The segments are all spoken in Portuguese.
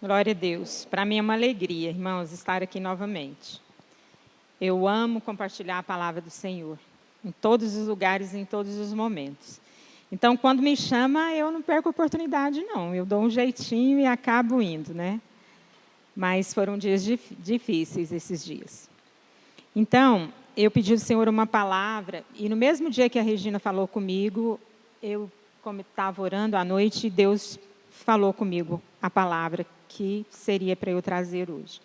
Glória a Deus. Para mim é uma alegria, irmãos, estar aqui novamente. Eu amo compartilhar a palavra do Senhor, em todos os lugares, em todos os momentos. Então, quando me chama, eu não perco a oportunidade, não. Eu dou um jeitinho e acabo indo, né? Mas foram dias difíceis esses dias. Então, eu pedi ao Senhor uma palavra, e no mesmo dia que a Regina falou comigo, eu, como estava orando à noite, Deus falou comigo a palavra que seria para eu trazer hoje.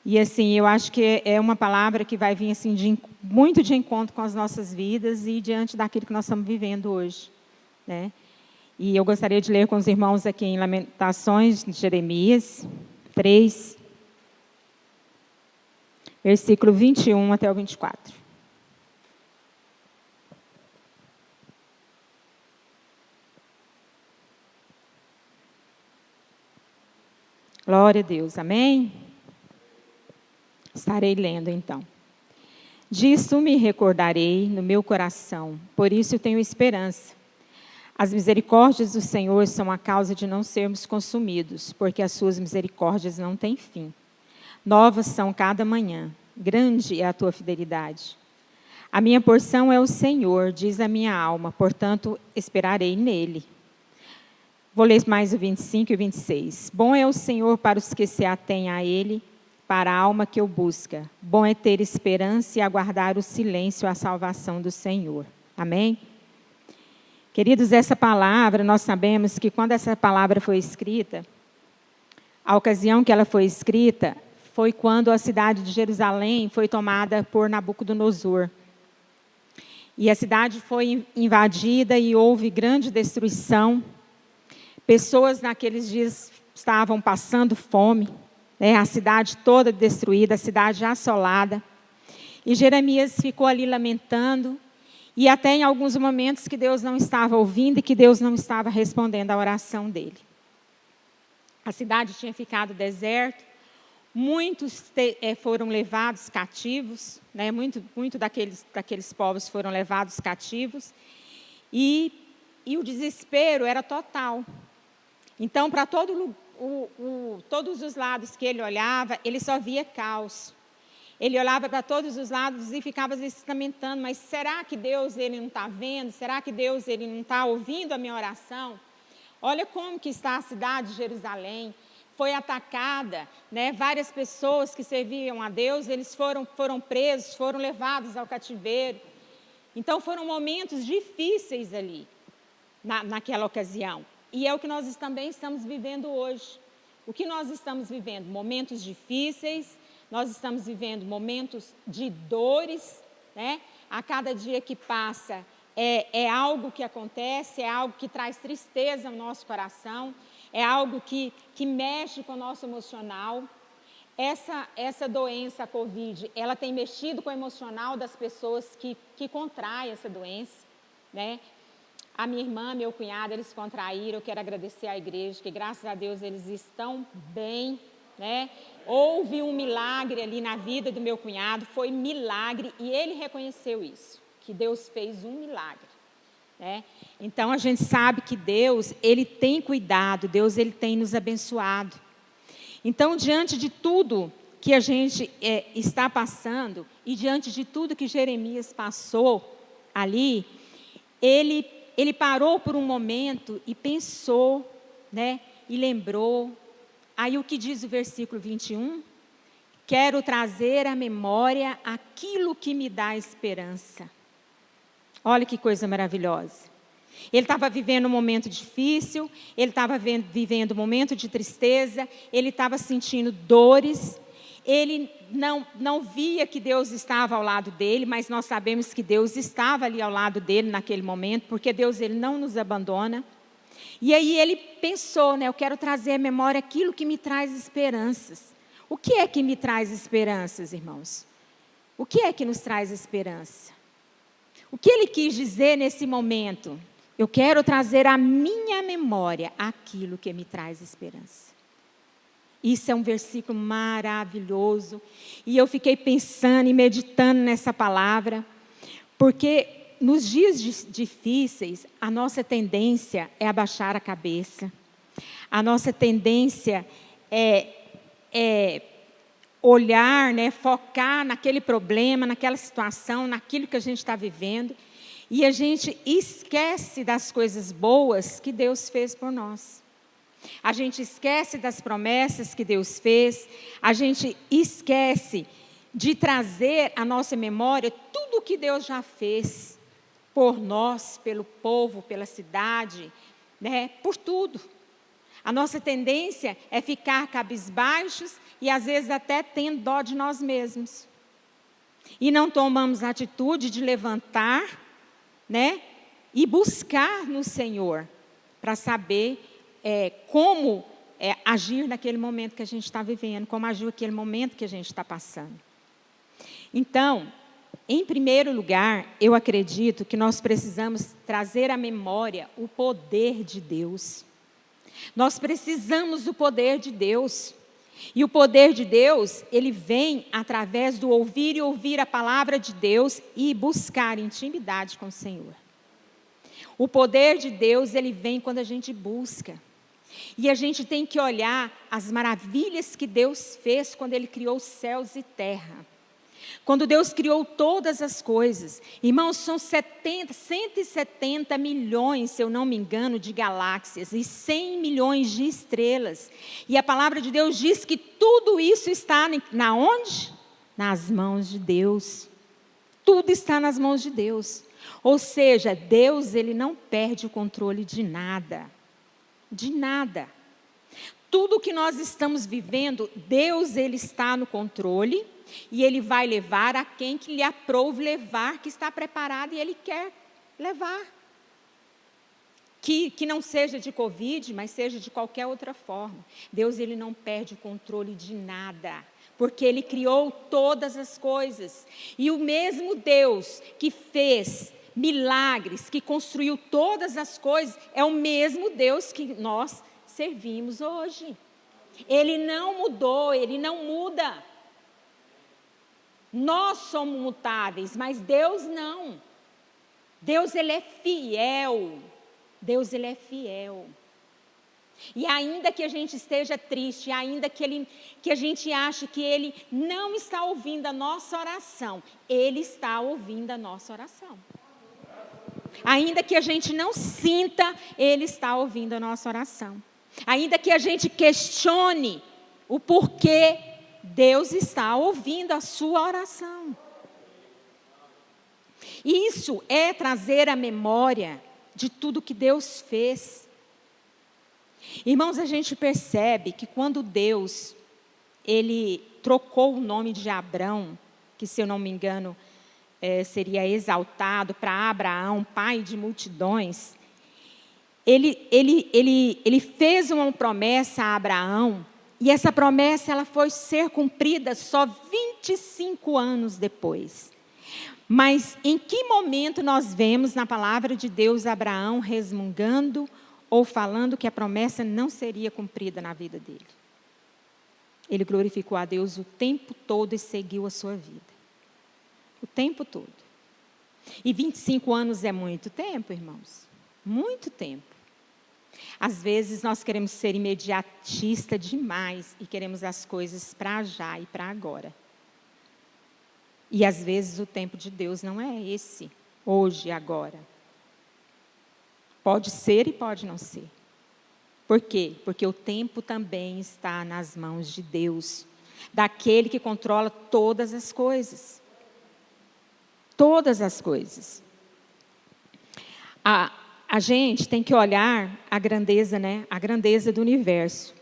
E assim, eu acho que é uma palavra que vai vir assim, muito de encontro com as nossas vidas e diante daquilo que nós estamos vivendo hoje, né? E eu gostaria de ler com os irmãos aqui em Lamentações, de Jeremias 3, versículo 21 até o 24. Glória a Deus, amém? Estarei lendo então. Disso me recordarei no meu coração, por isso tenho esperança. As misericórdias do Senhor são a causa de não sermos consumidos, porque as suas misericórdias não têm fim. Novas são cada manhã, grande é a tua fidelidade. A minha porção é o Senhor, diz a minha alma, portanto esperarei nele. Vou ler mais o 25 e o 26. Bom é o Senhor para os que se atêm a ele, para a alma que o busca. Bom é ter esperança e aguardar o silêncio à salvação do Senhor. Amém? Queridos, essa palavra, nós sabemos que quando essa palavra foi escrita, a ocasião que ela foi escrita foi quando a cidade de Jerusalém foi tomada por Nabucodonosor. E a cidade foi invadida e houve grande destruição. Pessoas naqueles dias estavam passando fome, né? A cidade toda destruída, a cidade assolada. E Jeremias ficou ali lamentando, e até em alguns momentos que Deus não estava ouvindo e que Deus não estava respondendo à oração dele. A cidade tinha ficado deserta, muitos foram levados cativos, né? Muito daqueles povos foram levados cativos, e o desespero era total. Então, para todos os lados que ele olhava, ele só via caos. Ele olhava para todos os lados e ficava se lamentando, mas será que Deus ele não está vendo? Será que Deus ele não está ouvindo a minha oração? Olha como que está a cidade de Jerusalém. Foi atacada, né? Várias pessoas que serviam a Deus, eles foram presos, foram levados ao cativeiro. Então, foram momentos difíceis ali, naquela ocasião. E é o que nós também estamos vivendo hoje. O que nós estamos vivendo? Momentos difíceis, nós estamos vivendo momentos de dores, né? A cada dia que passa é algo que acontece, é algo que traz tristeza ao nosso coração, é algo que mexe com o nosso emocional. Essa doença, a Covid, ela tem mexido com o emocional das pessoas que contraem essa doença, né? A minha irmã, meu cunhado, eles contraíram. Eu quero agradecer à igreja, que graças a Deus eles estão bem, né? Houve um milagre ali na vida do meu cunhado, foi milagre, e ele reconheceu isso, que Deus fez um milagre, né? Então, a gente sabe que Deus, ele tem cuidado, Deus, ele tem nos abençoado. Então, diante de tudo que a gente está passando, e diante de tudo que Jeremias passou ali, ele parou por um momento e pensou, né? E lembrou. Aí o que diz o versículo 21? Quero trazer à memória aquilo que me dá esperança. Olha que coisa maravilhosa. Ele estava vivendo um momento difícil, ele estava vivendo um momento de tristeza, ele estava sentindo dores. Ele não via que Deus estava ao lado dele, mas nós sabemos que Deus estava ali ao lado dele naquele momento, porque Deus ele não nos abandona. E aí ele pensou, né? Eu quero trazer à memória aquilo que me traz esperanças. O que é que me traz esperanças, irmãos? O que é que nos traz esperança? O que ele quis dizer nesse momento? Eu quero trazer à minha memória aquilo que me traz esperança. Isso é um versículo maravilhoso. E eu fiquei pensando e meditando nessa palavra, porque nos dias difíceis, a nossa tendência é abaixar a cabeça, A nossa tendência é olhar, né, focar naquele problema, naquela situação, naquilo que a gente está vivendo, e a gente esquece das coisas boas que Deus fez por nós. A gente esquece das promessas que Deus fez, a gente esquece de trazer à nossa memória tudo o que Deus já fez por nós, pelo povo, pela cidade, né, por tudo. A nossa tendência é ficar cabisbaixos e às vezes até tendo dó de nós mesmos. E não tomamos a atitude de levantar, né, e buscar no Senhor, para saber como agir naquele momento que a gente está vivendo, como agir naquele momento que a gente está passando. Então, em primeiro lugar, eu acredito que nós precisamos trazer à memória o poder de Deus. Nós precisamos do poder de Deus. E o poder de Deus, ele vem através do ouvir e ouvir a palavra de Deus e buscar intimidade com o Senhor. O poder de Deus, ele vem quando a gente busca. E a gente tem que olhar as maravilhas que Deus fez quando Ele criou os céus e terra. Quando Deus criou todas as coisas. Irmãos, são 170 milhões, se eu não me engano, de galáxias e 100 milhões de estrelas. E a palavra de Deus diz que tudo isso está na onde? Nas mãos de Deus. Tudo está nas mãos de Deus. Ou seja, Deus, ele não perde o controle de nada. De nada. Tudo que nós estamos vivendo, Deus, ele está no controle e ele vai levar a quem que lhe aprouve levar, que está preparado e ele quer levar. Que não seja de Covid, mas seja de qualquer outra forma. Deus, ele não perde o controle de nada, porque ele criou todas as coisas. E o mesmo Deus que fez milagres, que construiu todas as coisas, é o mesmo Deus que nós servimos hoje. Ele não mudou, ele não muda. Nós somos mutáveis, mas Deus não. Deus, ele é fiel. Deus, ele é fiel. E ainda que a gente esteja triste, ainda que a gente ache que ele não está ouvindo a nossa oração, ele está ouvindo a nossa oração. Ainda que a gente não sinta, ele está ouvindo a nossa oração. Ainda que a gente questione o porquê, Deus está ouvindo a sua oração. Isso é trazer a memória de tudo que Deus fez. Irmãos, a gente percebe que quando Deus, ele trocou o nome de Abrão, que se eu não me engano, seria exaltado para Abraão, pai de multidões, ele fez uma promessa a Abraão, e essa promessa ela foi ser cumprida só 25 anos depois. Mas em que momento nós vemos na palavra de Deus Abraão resmungando ou falando que a promessa não seria cumprida na vida dele? Ele glorificou a Deus o tempo todo e seguiu a sua vida. O tempo todo. E 25 anos é muito tempo, irmãos. Muito tempo. Às vezes nós queremos ser imediatista demais e queremos as coisas para já e para agora. E às vezes o tempo de Deus não é esse, hoje e agora. Pode ser e pode não ser. Por quê? Porque o tempo também está nas mãos de Deus, daquele que controla todas as coisas. Todas as coisas. A gente tem que olhar a grandeza, né? A grandeza do universo.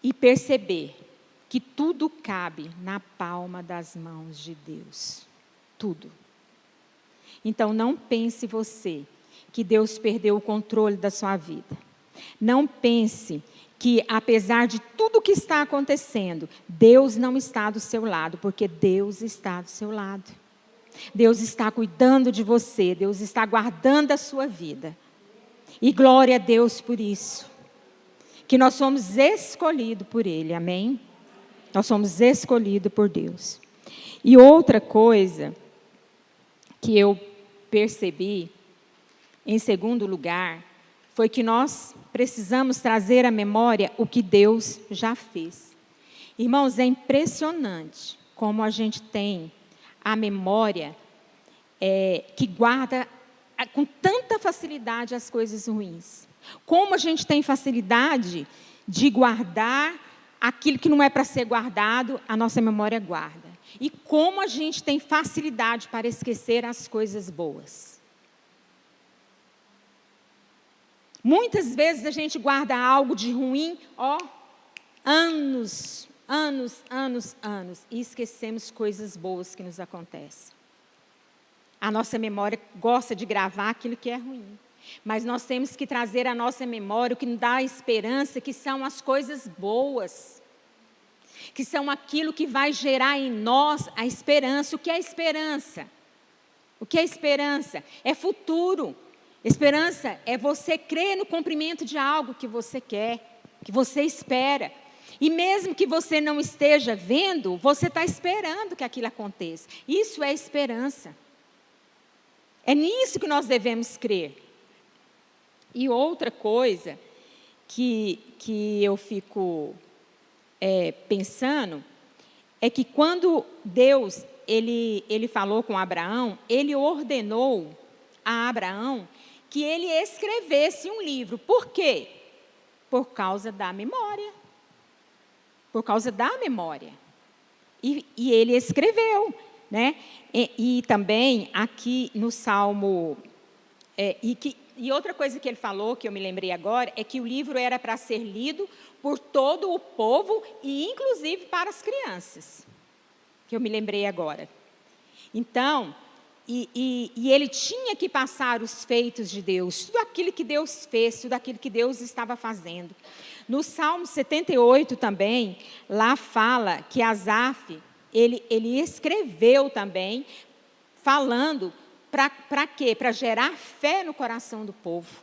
E perceber que tudo cabe na palma das mãos de Deus. Tudo. Então, não pense você que Deus perdeu o controle da sua vida. Não pense que, apesar de tudo que está acontecendo, Deus não está do seu lado, porque Deus está do seu lado. Deus está cuidando de você, Deus está guardando a sua vida. E glória a Deus por isso. Que nós somos escolhidos por Ele, amém? Nós somos escolhidos por Deus. E outra coisa que eu percebi, em segundo lugar, foi que nós precisamos trazer à memória o que Deus já fez. Irmãos, é impressionante como a gente tem a memória que guarda com tanta facilidade as coisas ruins. Como a gente tem facilidade de guardar aquilo que não é para ser guardado, a nossa memória guarda. E como a gente tem facilidade para esquecer as coisas boas. Muitas vezes a gente guarda algo de ruim, anos, e esquecemos coisas boas que nos acontecem. A nossa memória gosta de gravar aquilo que é ruim. Mas nós temos que trazer à nossa memória o que nos dá esperança, que são as coisas boas. Que são aquilo que vai gerar em nós a esperança. O que é esperança? O que é esperança? É futuro. Esperança é você crer no cumprimento de algo que você quer, que você espera. E mesmo que você não esteja vendo, você está esperando que aquilo aconteça. Isso é esperança. É nisso que nós devemos crer. E outra coisa que eu fico pensando é que quando Deus ele falou com Abraão, ele ordenou a Abraão que ele escrevesse um livro. Por quê? Por causa da memória. Por causa da memória. E ele escreveu, né? E também aqui no Salmo... E outra coisa que ele falou, que eu me lembrei agora, é que o livro era para ser lido por todo o povo e inclusive para as crianças, que eu me lembrei agora. Então, e ele tinha que passar os feitos de Deus, tudo aquilo que Deus fez, tudo aquilo que Deus estava fazendo. No Salmo 78 também, lá fala que Asaf, ele escreveu também, falando... Para quê? Para gerar fé no coração do povo.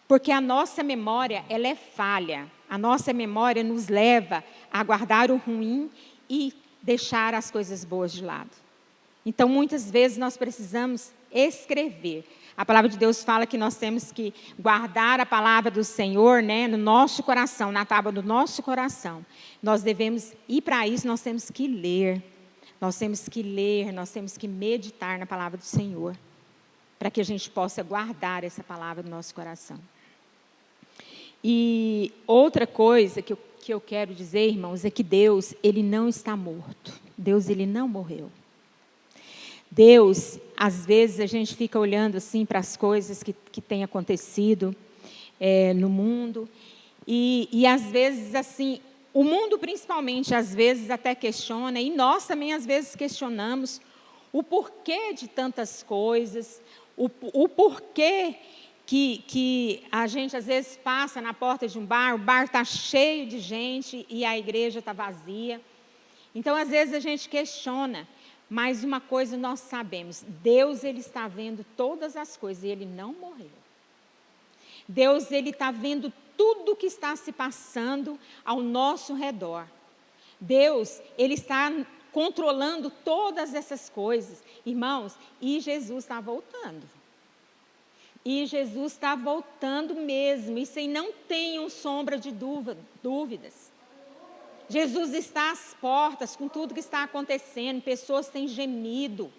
Porque a nossa memória, ela é falha. A nossa memória nos leva a guardar o ruim e deixar as coisas boas de lado. Então, muitas vezes, nós precisamos escrever. A palavra de Deus fala que nós temos que guardar a palavra do Senhor, né, no nosso coração, na tábua do nosso coração. Nós devemos, e para isso, nós temos que ler. Nós temos que ler, nós temos que meditar na palavra do Senhor, para que a gente possa guardar essa palavra no nosso coração. E outra coisa que eu quero dizer, irmãos, é que Deus, ele não está morto. Deus, ele não morreu. Deus, às vezes a gente fica olhando assim para as coisas que têm acontecido no mundo, e às vezes assim... O mundo, principalmente, às vezes até questiona, e nós também, às vezes, questionamos o porquê de tantas coisas, o porquê que a gente, às vezes, passa na porta de um bar, o bar está cheio de gente e a igreja está vazia. Então, às vezes, a gente questiona, mas uma coisa nós sabemos, Deus, ele está vendo todas as coisas e ele não morreu. Deus, ele está vendo tudo que está se passando ao nosso redor. Deus, ele está controlando todas essas coisas. Irmãos, e Jesus está voltando. E Jesus está voltando mesmo. Isso aí não tenham sombra de dúvidas. Jesus está às portas com tudo que está acontecendo. Pessoas têm gemido.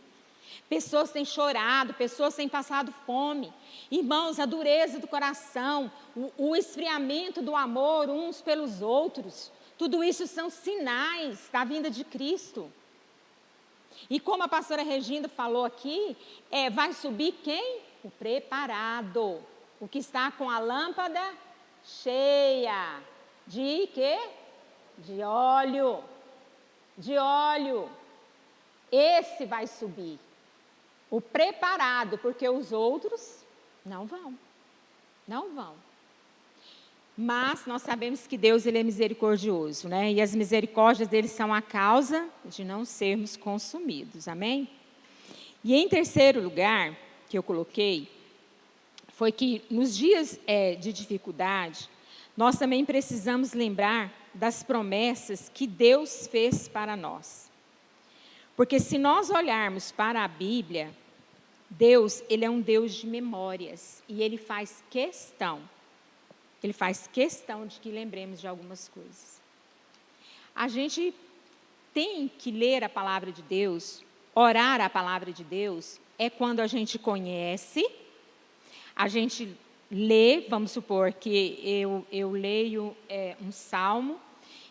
Pessoas têm chorado, pessoas têm passado fome. Irmãos, a dureza do coração, o esfriamento do amor uns pelos outros, tudo isso são sinais da vinda de Cristo. E como a pastora Regina falou aqui, vai subir quem? O preparado, o que está com a lâmpada cheia. De quê? De óleo. De óleo. Esse vai subir. O preparado, porque os outros não vão. Não vão. Mas nós sabemos que Deus, ele é misericordioso, né? E as misericórdias dele são a causa de não sermos consumidos. Amém? E em terceiro lugar, que eu coloquei, foi que nos dias de dificuldade, nós também precisamos lembrar das promessas que Deus fez para nós. Porque se nós olharmos para a Bíblia, Deus, Ele é um Deus de memórias, e Ele faz questão de que lembremos de algumas coisas. A gente tem que ler a palavra de Deus, orar a palavra de Deus, é quando a gente conhece, a gente lê, vamos supor que eu leio um salmo,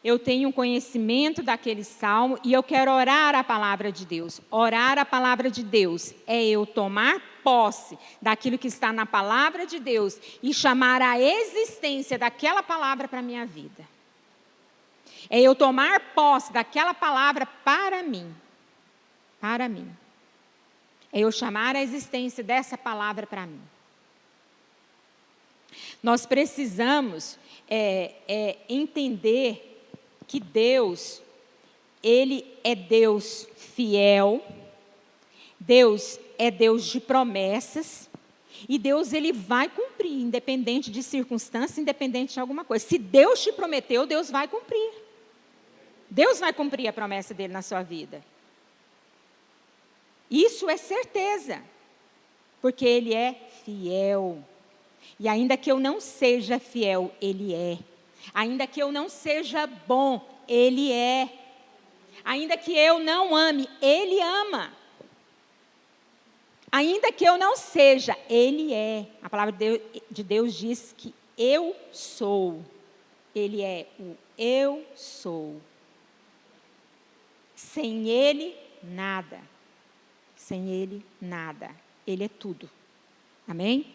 eu tenho um conhecimento daquele salmo e eu quero orar a palavra de Deus. Orar a palavra de Deus é eu tomar posse daquilo que está na palavra de Deus e chamar a existência daquela palavra para a minha vida. É eu tomar posse daquela palavra para mim. Para mim. É eu chamar a existência dessa palavra para mim. Nós precisamos entender que Deus, Ele é Deus fiel, Deus é Deus de promessas, e Deus, Ele vai cumprir, independente de circunstância, independente de alguma coisa. Se Deus te prometeu, Deus vai cumprir. Deus vai cumprir a promessa dEle na sua vida. Isso é certeza, porque Ele é fiel. E ainda que eu não seja fiel, Ele é. Ainda que eu não seja bom, Ele é. Ainda que eu não ame, Ele ama. Ainda que eu não seja, Ele é. A palavra de Deus diz que eu sou. Ele é o eu sou. Sem Ele, nada. Sem Ele, nada. Ele é tudo. Amém?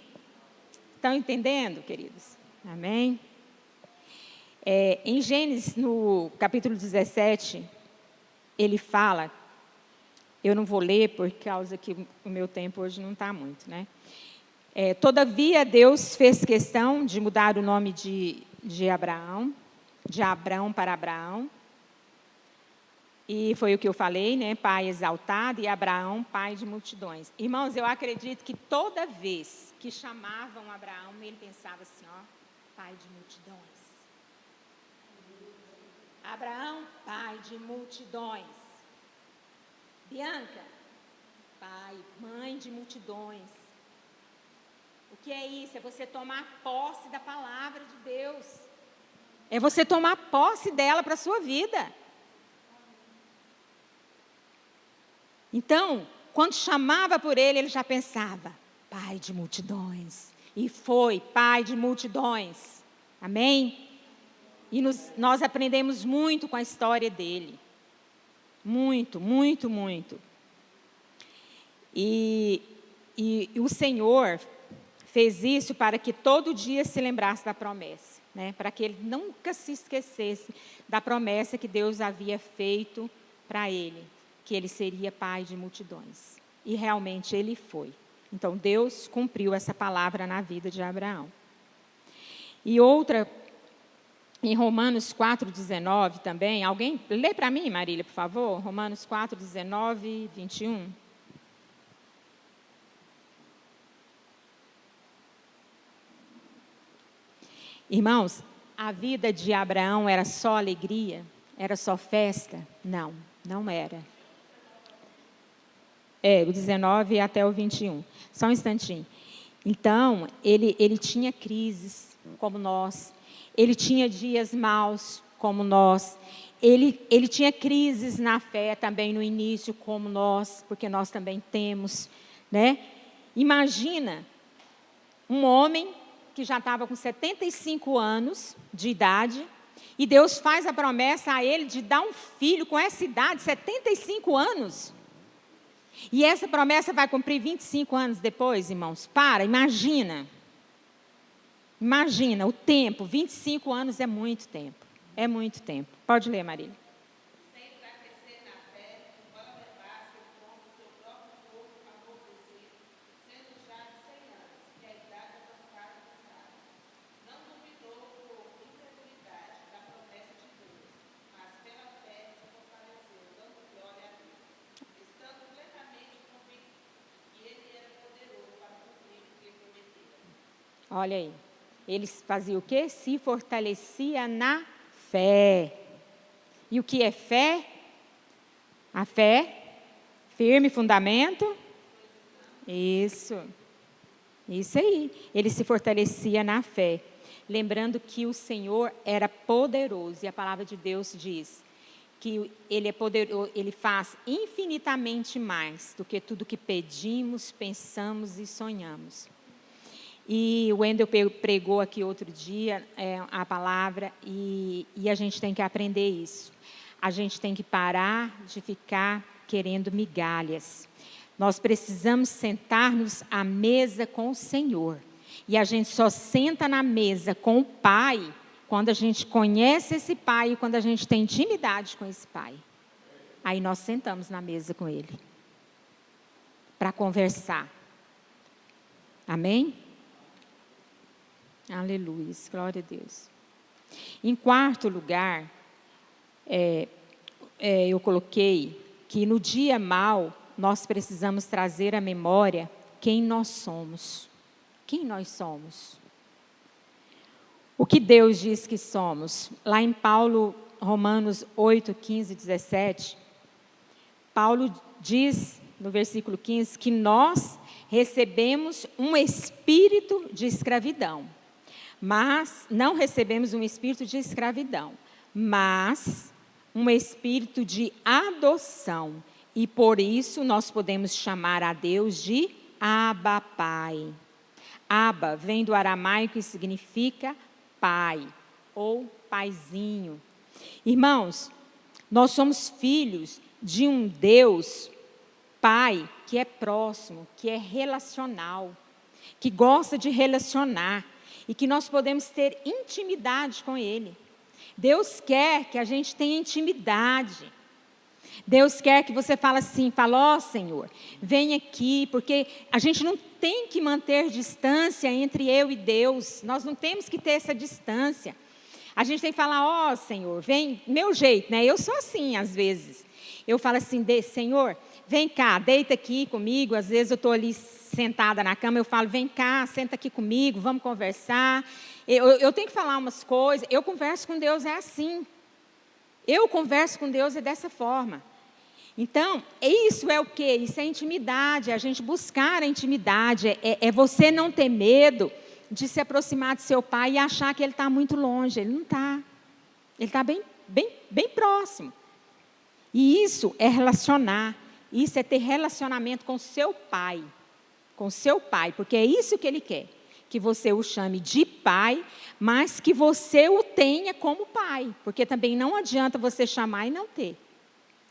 Estão entendendo, queridos? Amém? Em Gênesis, no capítulo 17, ele fala, eu não vou ler por causa que o meu tempo hoje não está muito, né? Todavia, Deus fez questão de mudar o nome de Abraão, de Abrão para Abraão, e foi o que eu falei, né? Pai exaltado, e Abraão, pai de multidões. Irmãos, eu acredito que toda vez que chamavam Abraão, ele pensava assim, ó, pai de multidões. Abraão, pai de multidões. Bianca, pai, mãe de multidões. O que é isso? É você tomar posse da palavra de Deus. É você tomar posse dela para a sua vida. Então, quando chamava por ele, ele já pensava, pai de multidões. E foi pai de multidões. Amém? E nós aprendemos muito com a história dele. Muito, muito, muito. E o Senhor fez isso para que todo dia se lembrasse da promessa, né? Para que ele nunca se esquecesse da promessa que Deus havia feito para ele, que ele seria pai de multidões. E realmente ele foi. Então Deus cumpriu essa palavra na vida de Abraão. E outra, em Romanos 4,19 também, alguém lê para mim, Marília, por favor? Romanos 4,19 e 21. Irmãos, a vida de Abraão era só alegria? Era só festa? Não, não era. O 19 até o 21. Só um instantinho. Então, ele tinha crises, como nós. Ele tinha dias maus, como nós. Ele tinha crises na fé também no início, como nós, porque nós também temos, né? Imagina um homem que já estava com 75 anos de idade, e Deus faz a promessa a ele de dar um filho com essa idade, 75 anos. E essa promessa vai cumprir 25 anos depois, irmãos. Imagina. Imagina o tempo, 25 anos é muito tempo. É muito tempo. Pode ler, Marília. Olha aí, eles faziam o quê? Se fortalecia na fé. E o que é fé? A fé, firme fundamento Isso aí. Ele se fortalecia na fé, lembrando que o Senhor era poderoso, e a palavra de Deus diz que Ele é poderoso, Ele faz infinitamente mais do que tudo que pedimos, pensamos e sonhamos. E o Wendel pregou aqui outro dia a palavra, e a gente tem que aprender isso. A gente tem que parar de ficar querendo migalhas. Nós precisamos sentar-nos à mesa com o Senhor. E a gente só senta na mesa com o Pai quando a gente conhece esse Pai e quando a gente tem intimidade com esse Pai. Aí nós sentamos na mesa com Ele para conversar. Amém? Aleluia, glória a Deus. Em quarto lugar, eu coloquei que no dia mau, nós precisamos trazer à memória quem nós somos. Quem nós somos? O que Deus diz que somos? Lá em Romanos 8, 15, 17, Paulo diz, no versículo 15, que nós recebemos um espírito de escravidão. Mas não recebemos um espírito de escravidão, mas um espírito de adoção. E por isso nós podemos chamar a Deus de Abba, Pai. Abba vem do aramaico e significa pai ou paizinho. Irmãos, nós somos filhos de um Deus, Pai, que é próximo, que é relacional, que gosta de relacionar e que nós podemos ter intimidade com Ele. Deus quer que a gente tenha intimidade. Deus quer que você fale assim, ó Senhor, vem aqui, porque a gente não tem que manter distância entre eu e Deus, nós não temos que ter essa distância. A gente tem que falar, ó Senhor, vem, meu jeito, né? Eu sou assim às vezes. Eu falo assim, Senhor, vem cá, deita aqui comigo. Às vezes eu estou ali sentada na cama, eu falo, vem cá, senta aqui comigo, vamos conversar. Eu tenho que falar umas coisas, eu converso com Deus, é assim. Eu converso com Deus dessa forma. Então, isso é o quê? Isso é intimidade, é a gente buscar a intimidade, é você não ter medo de se aproximar de seu pai e achar que ele está muito longe. Ele não está. Ele está bem próximo. E isso é relacionar, isso é ter relacionamento com seu pai, porque é isso que ele quer, que você o chame de pai, mas que você o tenha como pai, porque também não adianta você chamar e não ter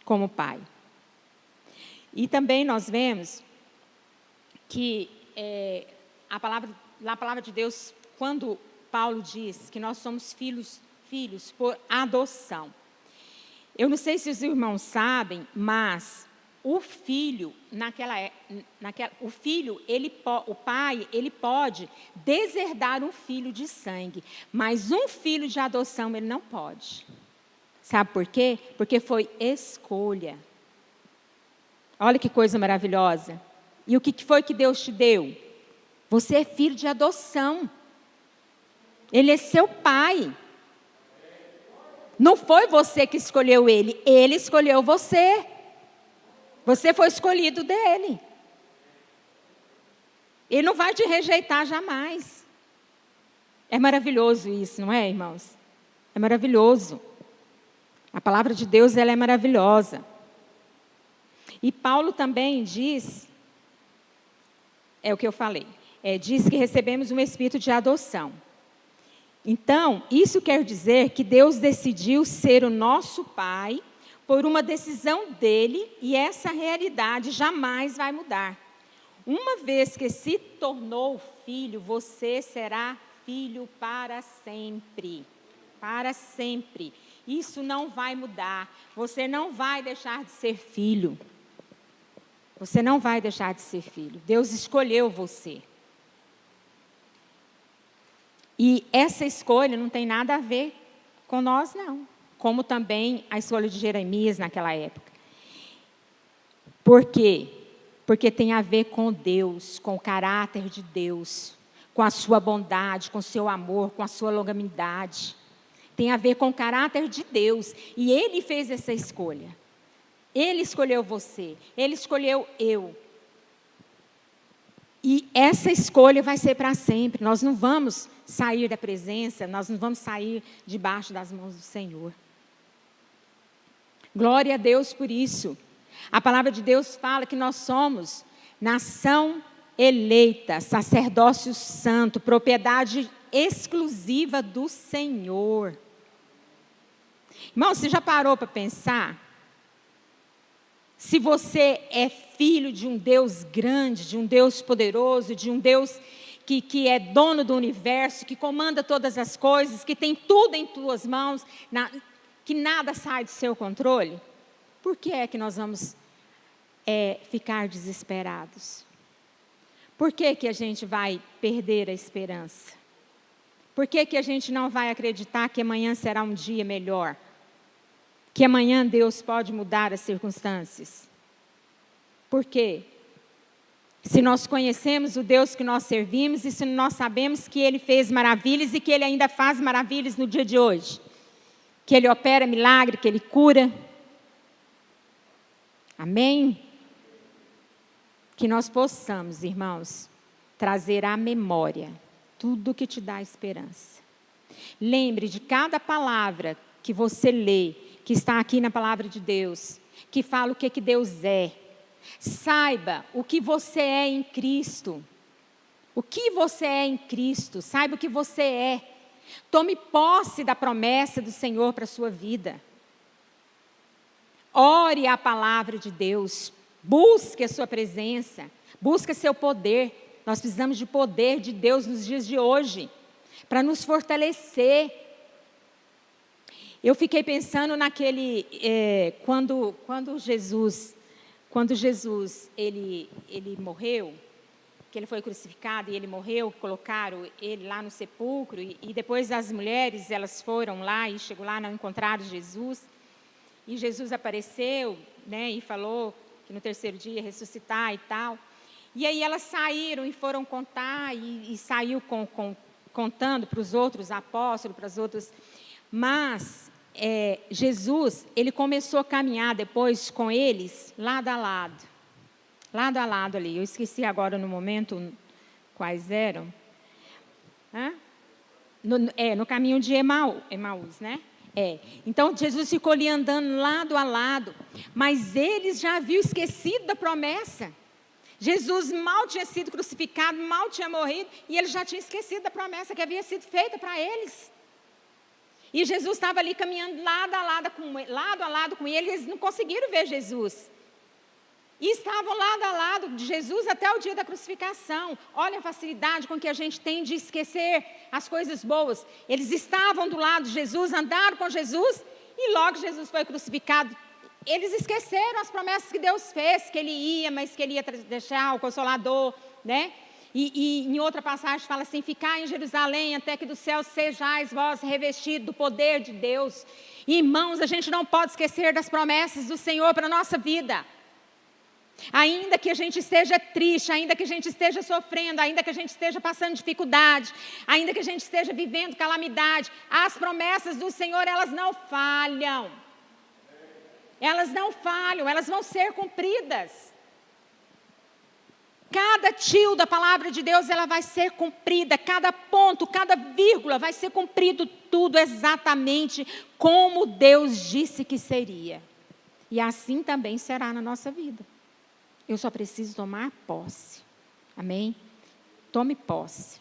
como pai. E também nós vemos que a palavra de Deus, quando Paulo diz que nós somos filhos por adoção. Eu não sei se os irmãos sabem, mas o filho, o pai, ele pode deserdar um filho de sangue, mas um filho de adoção ele não pode. Sabe por quê? Porque foi escolha. Olha que coisa maravilhosa. E o que foi que Deus te deu? Você é filho de adoção. Ele é seu pai. Não foi você que escolheu ele, ele escolheu você. Você foi escolhido dele. Ele não vai te rejeitar jamais. É maravilhoso isso, não é, irmãos? É maravilhoso. A palavra de Deus, ela é maravilhosa. E Paulo também diz, é o que eu falei, diz que recebemos um espírito de adoção. Então, isso quer dizer que Deus decidiu ser o nosso pai por uma decisão dele, e essa realidade jamais vai mudar. Uma vez que se tornou filho, você será filho para sempre. Para sempre. Isso não vai mudar. Você não vai deixar de ser filho. Você não vai deixar de ser filho. Deus escolheu você. E essa escolha não tem nada a ver com nós, não. Como também a escolha de Jeremias naquela época. Por quê? Porque tem a ver com Deus, com o caráter de Deus, com a sua bondade, com o seu amor, com a sua longanimidade. Tem a ver com o caráter de Deus. E Ele fez essa escolha. Ele escolheu você. Ele escolheu eu. E essa escolha vai ser para sempre. Nós não vamos sair da presença, nós não vamos sair debaixo das mãos do Senhor. Glória a Deus por isso. A palavra de Deus fala que nós somos nação eleita, sacerdócio santo, propriedade exclusiva do Senhor. Irmão, você já parou para pensar? Se você é filho de um Deus grande, de um Deus poderoso, de um Deus que é dono do universo, que comanda todas as coisas, que tem tudo em tuas mãos, que nada sai do seu controle, por que é que nós vamos ficar desesperados? Por que que a gente vai perder a esperança? Por que que a gente não vai acreditar que amanhã será um dia melhor? Que amanhã Deus pode mudar as circunstâncias? Por quê? Se nós conhecemos o Deus que nós servimos e se nós sabemos que Ele fez maravilhas e que Ele ainda faz maravilhas no dia de hoje. Que Ele opera milagre, que Ele cura. Amém? Que nós possamos, irmãos, trazer à memória tudo que te dá esperança. Lembre de cada palavra que você lê, que está aqui na palavra de Deus, que fala o que Deus é. Saiba o que você é em Cristo. O que você é em Cristo, saiba o que você é. Tome posse da promessa do Senhor para a sua vida. Ore a palavra de Deus, busque a sua presença, busque seu poder. Nós precisamos de poder de Deus nos dias de hoje, para nos fortalecer. Eu fiquei pensando naquele, quando Jesus ele morreu, que ele foi crucificado e ele morreu, colocaram ele lá no sepulcro, e depois as mulheres, elas foram lá e chegou lá, não encontraram Jesus, e Jesus apareceu, né, e falou que no terceiro dia ia ressuscitar e tal, e aí elas saíram e foram contar, e saiu contando para os outros apóstolos, para as outras, mas Jesus, ele começou a caminhar depois com eles, lado a lado ali, eu esqueci agora no momento quais eram, no caminho de Emaús, né? Então Jesus ficou ali andando lado a lado, mas eles já haviam esquecido da promessa. Jesus mal tinha sido crucificado, mal tinha morrido, e eles já tinham esquecido da promessa que havia sido feita para eles. E Jesus estava ali caminhando lado a lado com eles, eles não conseguiram ver Jesus. E estavam lado a lado de Jesus até o dia da crucificação. Olha a facilidade com que a gente tem de esquecer as coisas boas. Eles estavam do lado de Jesus, andaram com Jesus, e logo Jesus foi crucificado. Eles esqueceram as promessas que Deus fez, que Ele ia, mas que Ele ia deixar o Consolador, né? E em outra passagem fala assim, ficai em Jerusalém até que do céu sejais vós revestidos do poder de Deus. E, irmãos, a gente não pode esquecer das promessas do Senhor para a nossa vida. Ainda que a gente esteja triste, ainda que a gente esteja sofrendo, ainda que a gente esteja passando dificuldade, ainda que a gente esteja vivendo calamidade, as promessas do Senhor, elas não falham. Elas não falham, elas vão ser cumpridas. Cada tio da palavra de Deus, ela vai ser cumprida, cada ponto, cada vírgula vai ser cumprido tudo exatamente como Deus disse que seria. E assim também será na nossa vida. Eu só preciso tomar posse. Amém? Tome posse.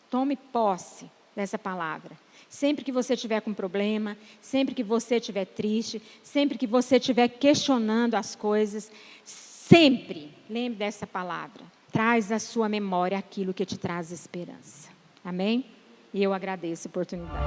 Tome posse dessa palavra. Sempre que você estiver com problema, sempre que você estiver triste, sempre que você estiver questionando as coisas, sempre lembre dessa palavra. Traz à sua memória aquilo que te traz esperança. Amém? E eu agradeço a oportunidade.